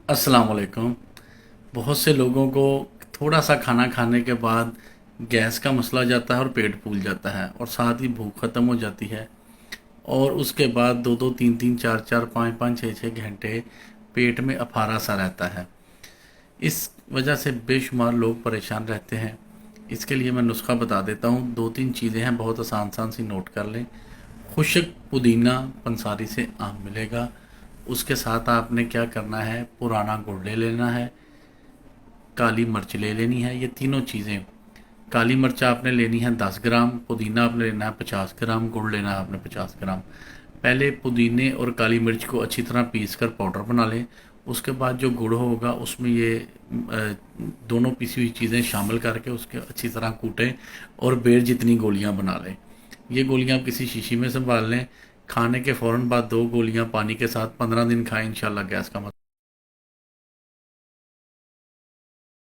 अस्सलाम वालेकुम। बहुत से लोगों को थोड़ा सा खाना खाने के बाद गैस का मसला हो जाता है और पेट फूल जाता है और साथ ही भूख ख़त्म हो जाती है। और उसके बाद दो दो तीन तीन चार चार पाँच पाँच छः छः घंटे पेट में अफारा सा रहता है। इस वजह से बेशुमार लोग परेशान रहते हैं। इसके लिए मैं नुस्खा बता देता हूँ। दो तीन चीज़ें हैं, बहुत आसान आसान सी, नोट कर लें। खुशक पुदीना पंसारी से आम मिलेगा। उसके साथ आपने क्या करना है, पुराना गुड़ ले लेना है, काली मिर्च ले लेनी है। ये तीनों चीज़ें, काली मिर्च आपने लेनी है 10 ग्राम, पुदीना आपने लेना है 50 ग्राम, गुड़ लेना है आपने 50 ग्राम। पहले पुदीने और काली मिर्च को अच्छी तरह पीस कर पाउडर बना लें। उसके बाद जो गुड़ होगा उसमें ये दोनों पीसी हुई चीज़ें शामिल करके उसके अच्छी तरह कूटें और बेर जितनी गोलियां बना लें। ये गोलियां आप किसी शीशी में संभाल लें। खाने के फ़ौरन बाद 2 गोलियां पानी के साथ 15 दिन खाएं, इंशाल्लाह गैस का